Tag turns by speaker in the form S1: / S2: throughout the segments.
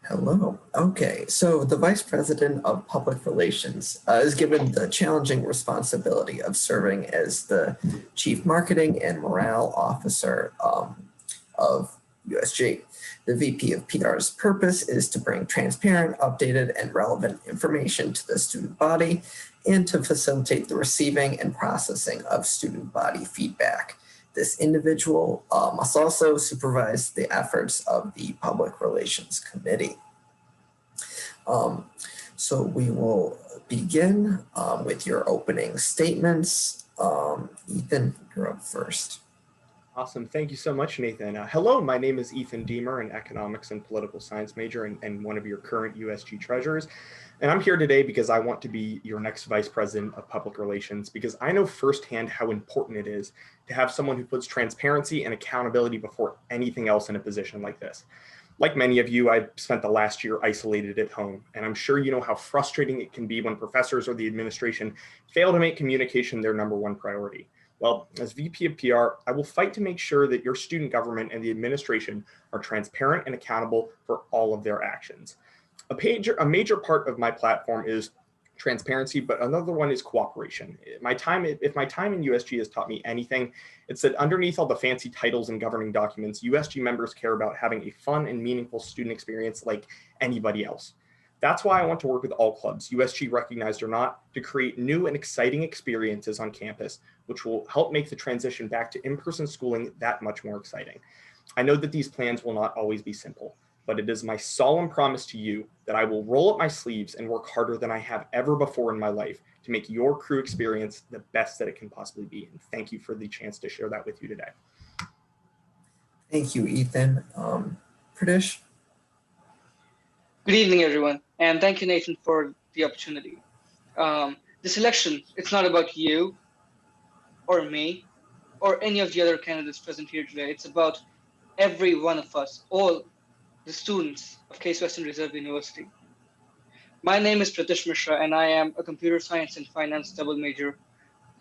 S1: Hello. Okay, so the Vice President of Public Relations is given the challenging responsibility of serving as the Chief Marketing and Morale Officer of USG. The VP of PR's purpose is to bring transparent, updated, and relevant information to the student body and to facilitate the receiving and processing of student body feedback. This individual must also supervise the efforts of the Public Relations Committee. So we will begin with your opening statements. Ethan, you're up first.
S2: Awesome. Thank you so much, Nathan. Hello, my name is Ethan Deemer, an economics and political science major and one of your current USG treasurers. And I'm here today because I want to be your next vice president of public relations, because I know firsthand how important it is to have someone who puts transparency and accountability before anything else in a position like this. Like many of you, I spent the last year isolated at home, and I'm sure you know how frustrating it can be when professors or the administration fail to make communication their number one priority. Well, as VP of PR, I will fight to make sure that your student government and the administration are transparent and accountable for all of their actions. A major part of my platform is transparency, but another one is cooperation. If my time in USG has taught me anything, it's that underneath all the fancy titles and governing documents, USG members care about having a fun and meaningful student experience like anybody else. That's why I want to work with all clubs, USG recognized or not, to create new and exciting experiences on campus, which will help make the transition back to in-person schooling that much more exciting. I know that these plans will not always be simple, but it is my solemn promise to you that I will roll up my sleeves and work harder than I have ever before in my life to make your crew experience the best that it can possibly be. And thank you for the chance to share that with you today.
S1: Thank you, Ethan. Pritish?
S3: Good evening, everyone, and thank you, Nathan, for the opportunity. This election, it's not about you or me or any of the other candidates present here today. It's about every one of us, all the students of Case Western Reserve University. My name is Pritish Mishra, and I am a computer science and finance double major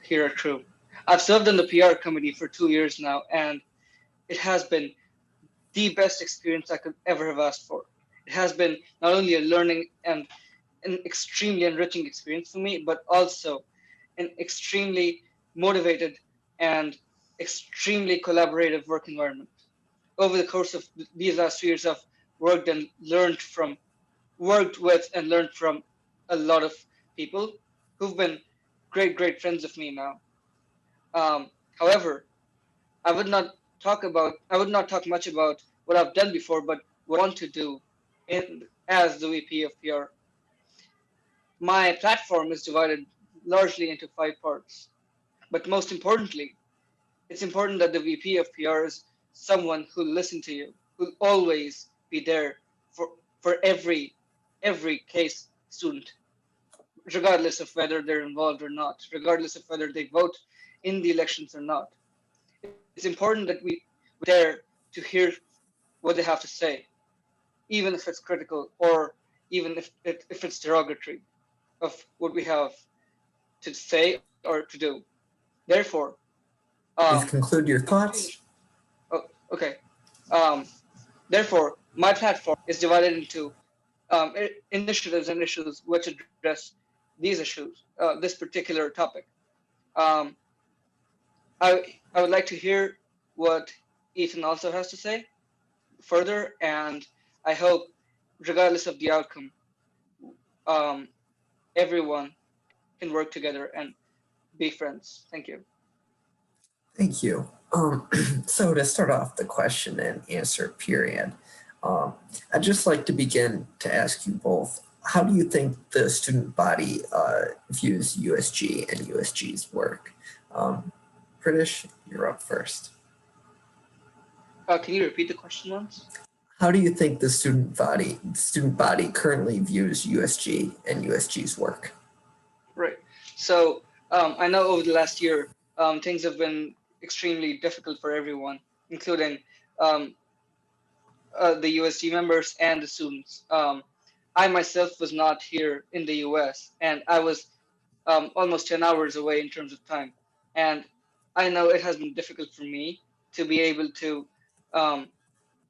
S3: here at CREW. I've served on the PR committee for 2 years now, and it has been the best experience I could ever have asked for. It has been not only a learning and an extremely enriching experience for me, but also an extremely motivated and extremely collaborative work environment. Over the course of these last 2 years, I've worked with and learned from a lot of people who've been great friends of me now. However, I would not talk much about what I've done before, but what I want to do as the VP of PR. My platform is divided largely into 5 parts, but most importantly, it's important that the VP of PR is someone who'll listen to you, who'll always be there for every case student, regardless of whether they're involved or not, regardless of whether they vote in the elections or not. It's important that we're there to hear what they have to say, even if it's critical or even if it's derogatory of what we have to say or to do. Therefore,
S1: Please conclude your thoughts.
S3: Oh, okay. Therefore, my platform is divided into initiatives and issues which address these issues, this particular topic. I would like to hear what Ethan also has to say further, and I hope, regardless of the outcome, everyone can work together and be friends. Thank you.
S1: Thank you. So to start off the question and answer period, I'd just like to begin to ask you both, how do you think the student body views USG and USG's work? Pritish, you're up first.
S3: Can you repeat the question once?
S1: How do you think the student body currently views USG and USG's work?
S3: Right. So I know over the last year, things have been extremely difficult for everyone, including the USG members and the students. I myself was not here in the US, and I was almost 10 hours away in terms of time. And I know it has been difficult for me to be able to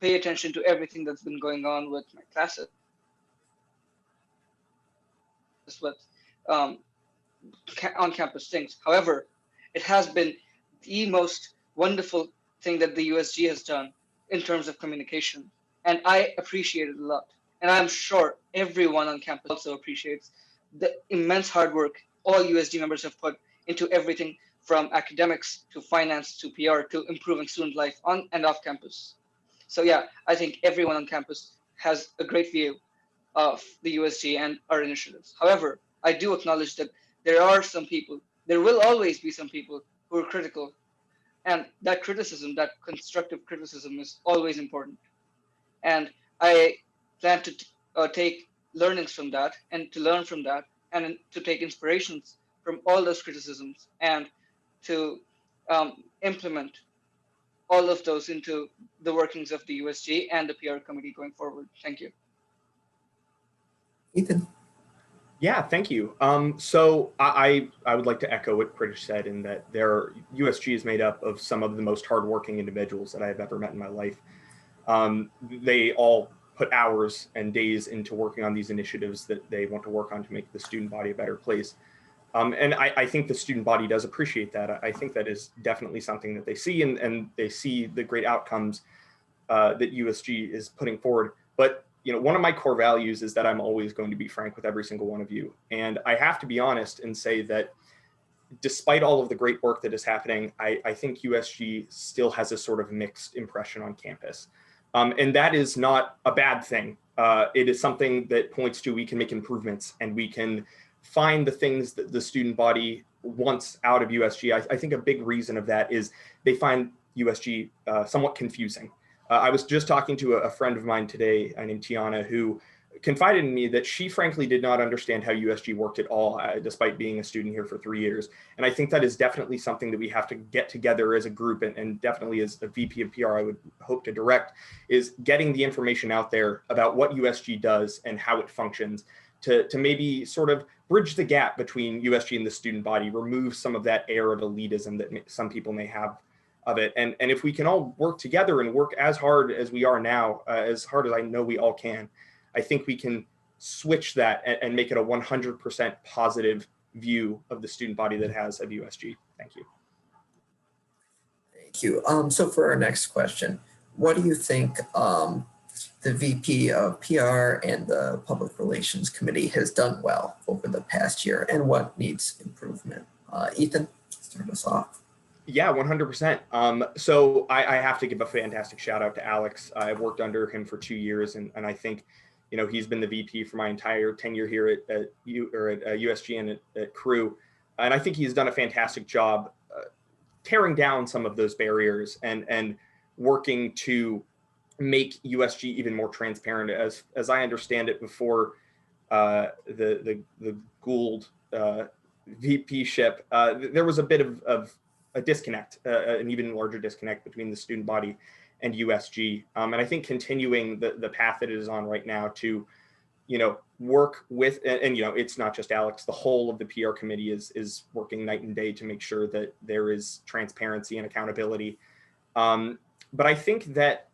S3: pay attention to everything that's been going on with my classes, with um, on-campus things. However, it has been the most wonderful thing that the USG has done in terms of communication, and I appreciate it a lot. And I'm sure everyone on campus also appreciates the immense hard work all USG members have put into everything from academics to finance to PR to improving student life on and off campus. So yeah, I think everyone on campus has a great view of the USG and our initiatives. However, I do acknowledge that there will always be some people who are critical, and that criticism, that constructive criticism, is always important. And I plan to take learnings from that and to learn from that and to take inspirations from all those criticisms and to implement all of those into the workings of the USG and the PR committee going forward. Thank you.
S1: Ethan.
S2: Yeah, thank you. So I would like to echo what Pritish said in that USG is made up of some of the most hardworking individuals that I have ever met in my life. They all put hours and days into working on these initiatives that they want to work on to make the student body a better place. And I think the student body does appreciate that. I think that is definitely something that they see, and they see the great outcomes that USG is putting forward. But one of my core values is that I'm always going to be frank with every single one of you. And I have to be honest and say that despite all of the great work that is happening, I think USG still has a sort of mixed impression on campus. And that is not a bad thing. It is something that points to we can make improvements and we can find the things that the student body wants out of USG. I think a big reason of that is they find USG somewhat confusing. I was just talking to a friend of mine today named Tiana, who confided in me that she frankly did not understand how USG worked at all, despite being a student here for 3 years. And I think that is definitely something that we have to get together as a group, and definitely as the VP of PR, I would hope to direct, is getting the information out there about what USG does and how it functions to maybe sort of bridge the gap between USG and the student body, remove some of that air of elitism that some people may have of it. And if we can all work together and work as hard as we are now, as hard as I know we all can, I think we can switch that and make it a 100% positive view of the student body that has of USG. Thank you.
S1: Thank you. So for our next question, what do you think the VP of PR and the Public Relations Committee has done well over the past year, and what needs improvement? Ethan, start us off.
S2: Yeah, 100%. So I have to give a fantastic shout out to Alex. I've worked under him for 2 years, and I think he's been the VP for my entire tenure here at USG and at Crew. And I think he's done a fantastic job tearing down some of those barriers and working to make USG even more transparent. As I understand it, before the Gould VP-ship, there was a bit of a disconnect, an even larger disconnect between the student body and USG. And I think continuing the path that it is on right now to, work with, and it's not just Alex, the whole of the PR committee is working night and day to make sure that there is transparency and accountability. But I think that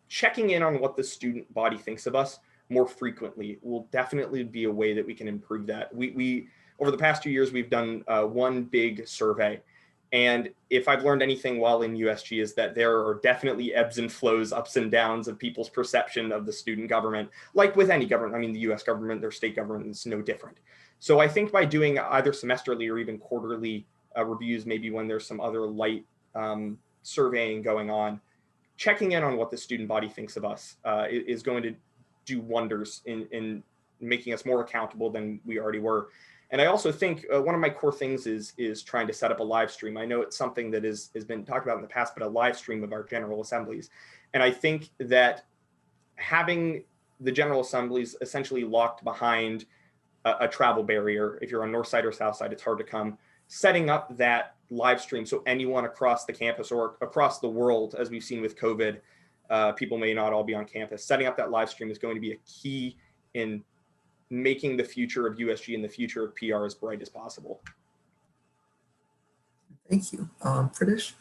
S2: checking in on what the student body thinks of us more frequently will definitely be a way that we can improve that. We over the past 2 years, we've done one big survey. And if I've learned anything while in USG is that there are definitely ebbs and flows, ups and downs of people's perception of the student government. Like with any government, I mean, the US government, their state government is no different. So I think by doing either semesterly or even quarterly reviews, maybe when there's some other light surveying going on, checking in on what the student body thinks of us is going to do wonders in making us more accountable than we already were. And I also think one of my core things is trying to set up a live stream. I know it's something that has been talked about in the past, but a live stream of our general assemblies. And I think that having the general assemblies essentially locked behind a travel barrier, if you're on north side or south side, it's hard to come, setting up that live stream so anyone across the campus or across the world, as we've seen with COVID, people may not all be on campus. Setting up that live stream is going to be a key in making the future of USG and the future of PR as bright as possible.
S1: Thank you. Pritish?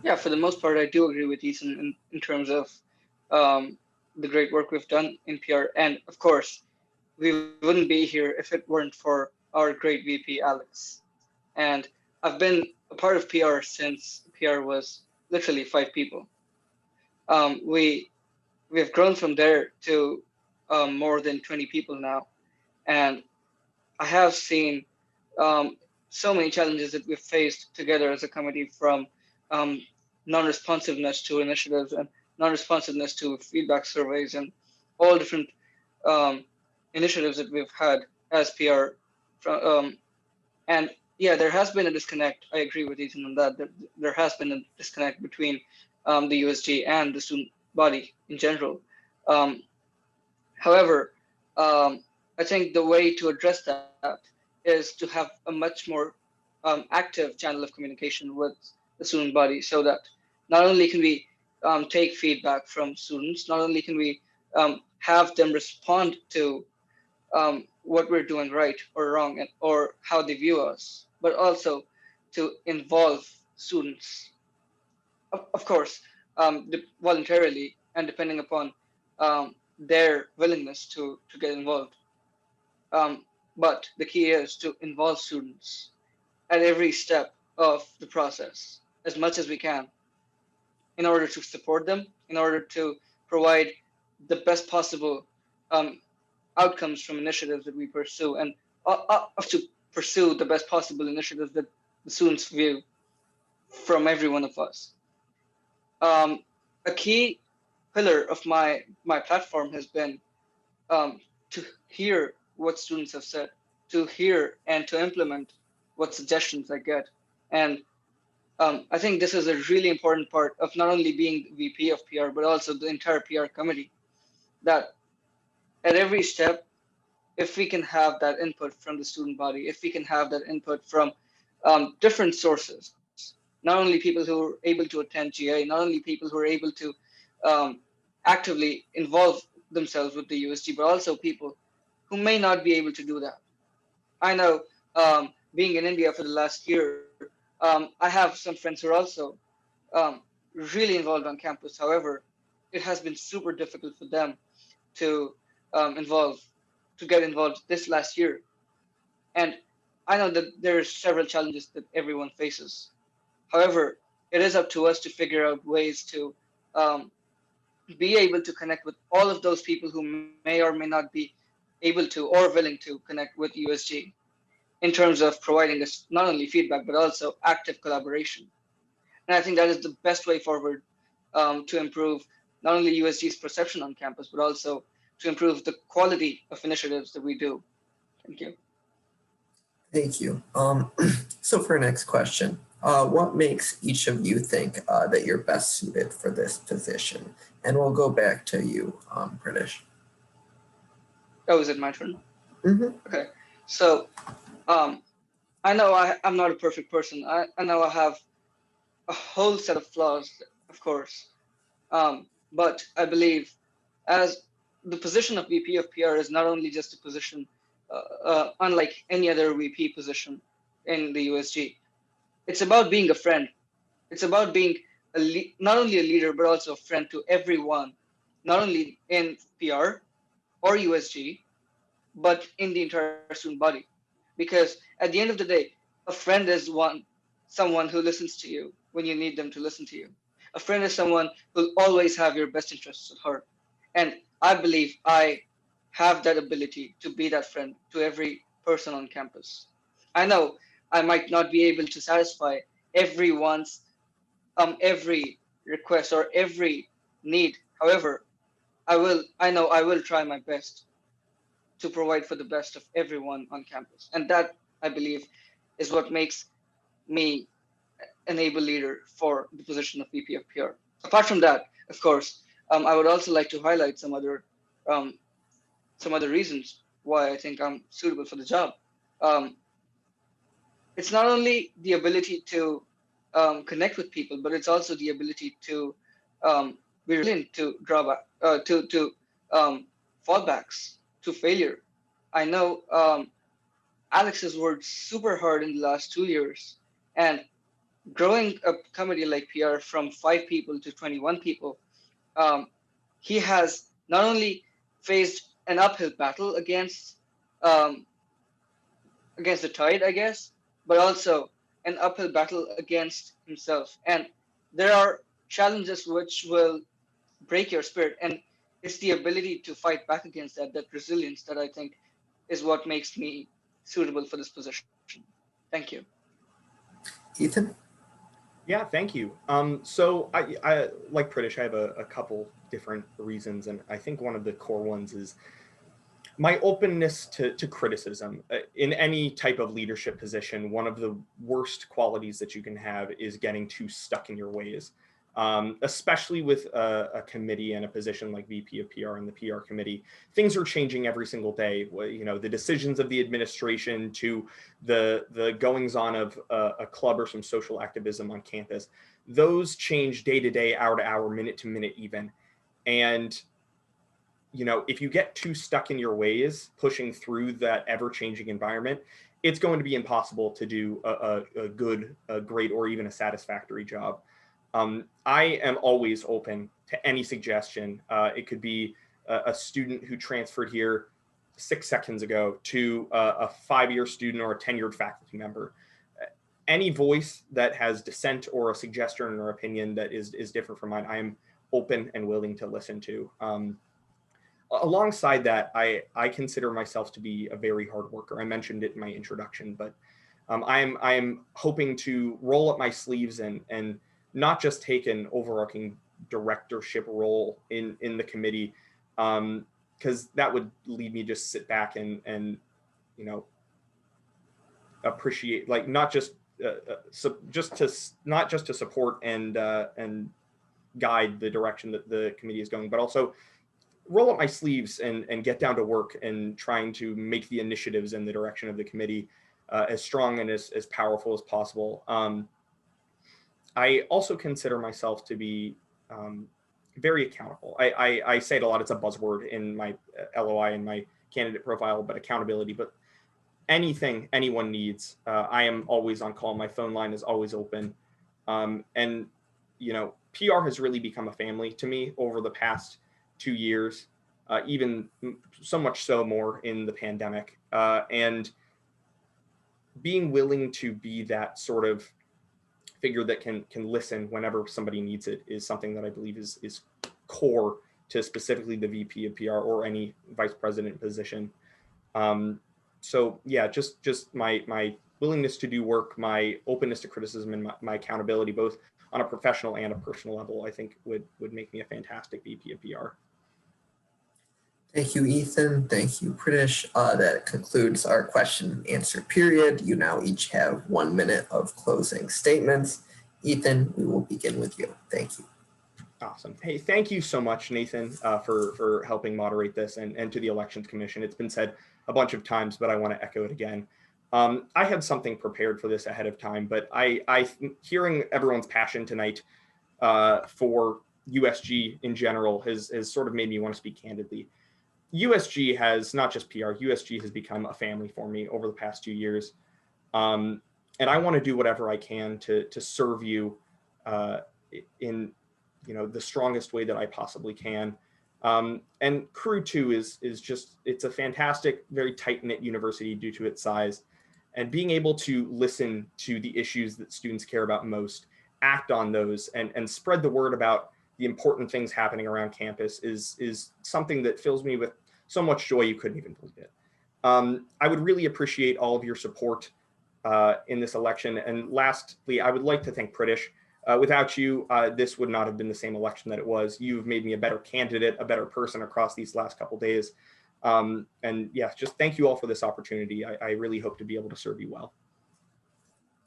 S3: Yeah, for the most part, I do agree with Ethan in terms of um, the great work we've done in PR. And of course, we wouldn't be here if it weren't for our great VP, Alex. And I've been a part of PR since PR was literally 5 people. We have grown from there to more than 20 people now. And I have seen um, so many challenges that we've faced together as a committee, from um, non-responsiveness to initiatives and non-responsiveness to feedback surveys and all different um, initiatives that we've had as PR. And yeah, there has been a disconnect. I agree with Ethan on that. There has been a disconnect between the USG and the student body in general. Um, However, I think the way to address that is to have a much more active channel of communication with the student body, so that not only can we take feedback from students, not only can we have them respond to what we're doing right or wrong, or how they view us, but also to involve students, of course, voluntarily and depending upon their willingness to get involved. Um, but the key is to involve students at every step of the process as much as we can, in order to support them, in order to provide the best possible um, outcomes from initiatives that we pursue, and to pursue the best possible initiatives that the students view from every one of us. Um, a key pillar of my platform has been to hear what students have said, to hear and to implement what suggestions I get. And I think this is a really important part of not only being VP of PR, but also the entire PR committee, that at every step, if we can have that input from the student body, if we can have that input from different sources, not only people who are able to attend GA, not only people who are able to um, actively involve themselves with the USG, but also people who may not be able to do that. I know, being in India for the last year, I have some friends who are also um, really involved on campus. However, it has been super difficult for them to involve to get involved this last year. And I know that there's several challenges that everyone faces. However, it is up to us to figure out ways to um, be able to connect with all of those people who may or may not be able to or willing to connect with USG, in terms of providing us not only feedback but also active collaboration. And I think that is the best way forward to improve not only USG's perception on campus, but also to improve the quality of initiatives that we do. Thank you.
S1: Thank you. So for our next question, what makes each of you think that you're best suited for this position? And we'll go back to you, Pritish.
S3: Oh, is it my turn?
S1: Mm-hmm.
S3: Okay. So um, I know I'm not a perfect person. I know I have a whole set of flaws, of course. But I believe, as the position of VP of PR is not only just a position, unlike any other VP position in the USG, it's about being a friend. It's about being not only a leader, but also a friend to everyone, not only in PR or USG, but in the entire student body. Because at the end of the day, a friend is someone who listens to you when you need them to listen to you. A friend is someone who'll always have your best interests at heart. And I believe I have that ability to be that friend to every person on campus. I know I might not be able to satisfy everyone's every request or every need. However, I know I will try my best to provide for the best of everyone on campus. And that, I believe, is what makes me an able leader for the position of VP of PR. Apart from that, of course, I would also like to highlight um, some other reasons why I think I'm suitable for the job. Um, it's not only the ability to connect with people, but it's also the ability to be resilient to drawback, to fallbacks, to failure. I know Alex has worked super hard in the last 2 years, and growing a committee like PR from 5 people to 21 people, he has not only faced an uphill battle um, against the tide, I guess, but also an uphill battle against himself. And there are challenges which will break your spirit, and it's the ability to fight back against that resilience that I think is what makes me suitable for this position. Thank you.
S1: Ethan?
S2: Yeah, thank you. So I like Pritish, I have a couple different reasons, and I think one of the core ones is my openness to criticism. In any type of leadership position, one of the worst qualities that you can have is getting too stuck in your ways, especially with a committee and a position like VP of PR and the PR committee. Things are changing every single day. You know, the decisions of the administration to the goings on of a club or some social activism on campus, those change day to day, hour to hour, minute to minute even. And you know, if you get too stuck in your ways, pushing through that ever-changing environment, it's going to be impossible to do a good, a great, or even a satisfactory job. I am always open to any suggestion. It could be a student who transferred here 6 seconds ago to a 5-year student or a tenured faculty member. Any voice that has dissent or a suggestion or opinion that is different from mine, I am open and willing to listen to. Alongside that, I consider myself to be a very hard worker. I mentioned it in my introduction, but I am hoping to roll up my sleeves and not just take an overarching directorship role in the committee, because that would lead me just sit back and you know, appreciate, like, not just to support and guide the direction that the committee is going, but also roll up my sleeves and get down to work and trying to make the initiatives in the direction of the committee as strong and as powerful as possible. I also consider myself to be very accountable. I say it a lot, it's a buzzword in my LOI and my candidate profile, but accountability. But anything anyone needs, I am always on call. My phone line is always open. And, you know, PR has really become a family to me over the past 2 years, even so much so more in the pandemic. And being willing to be that sort of figure that can listen whenever somebody needs it is something that I believe is core to specifically the VP of PR or any vice president position. So yeah, just my willingness to do work, my openness to criticism, and my accountability, both on a professional and a personal level, I think would make me a fantastic VP of PR.
S1: Thank you, Ethan. Thank you, Pritish. That concludes our question and answer period. You now each have 1 minute of closing statements. Ethan, we will begin with you. Thank you.
S2: Awesome. Hey, thank you so much, Nathan, for helping moderate this, and to the Elections Commission. It's been said a bunch of times, but I want to echo it again. I had something prepared for this ahead of time, but hearing everyone's passion tonight for USG in general has sort of made me want to speak candidly. USG has, not just PR, USG has become a family for me over the past 2 years. And I want to do whatever I can to serve you in, you know, the strongest way that I possibly can. And Crew 2 is just, it's a fantastic, very tight-knit university due to its size. And being able to listen to the issues that students care about most, act on those, and spread the word about the important things happening around campus is something that fills me with so much joy you couldn't even believe it. I would really appreciate all of your support in this election. And lastly, I would like to thank Pritish. Without you, this would not have been the same election that it was. You've made me a better candidate, a better person across these last couple days. And yeah, just thank you all for this opportunity. I really hope to be able to serve you well.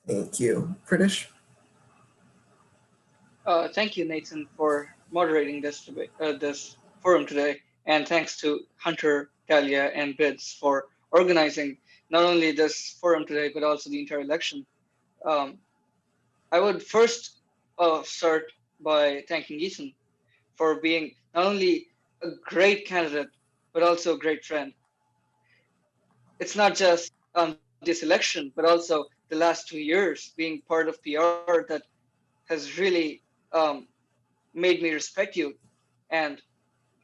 S1: Thank you. Pritish?
S3: Thank you, Nathan, for moderating this forum today, and thanks to Hunter, Talia, and Bids for organizing not only this forum today but also the entire election. I would first start by thanking Ethan for being not only a great candidate but also a great friend. It's not just this election, but also the the last 2 years being part of PR that has really made me respect you. And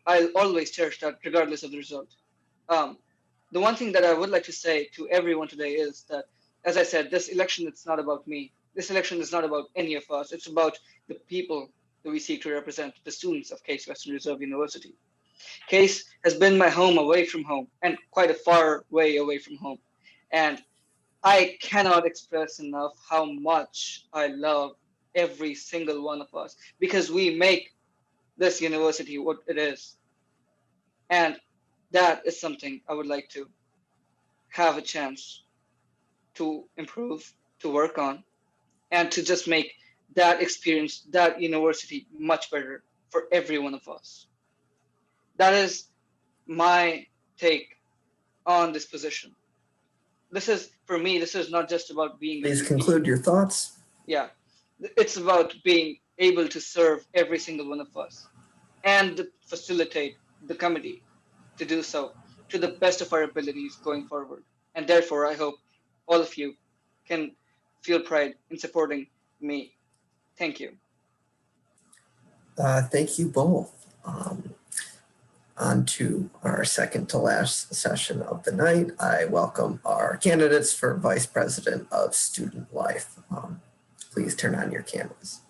S3: I'll always cherish that regardless of the result. Um, the one thing that I would like to say to everyone today is that, as I said, this election, it's not about me. This election is not about any of us. It's about the people that we seek to represent, the students of Case Western Reserve University. Case has been my home away from home, and quite a far way away from home. And I cannot express enough how much I love every single one of us, because we make this university what it is. And that is something I would like to have a chance to improve, to work on, and to just make that experience, that university much better for every one of us. That is my take on this position. This is, for me, this is not just about being a
S1: Please
S3: VP.
S1: conclude your thoughts.
S3: Yeah, it's about being able to serve every single one of us and facilitate the committee to do so to the best of our abilities going forward. And therefore, I hope all of you can feel pride in supporting me. Thank you.
S1: Thank you both. On to our second to last session of the night. I welcome our candidates for Vice President of Student Life. Please turn on your cameras.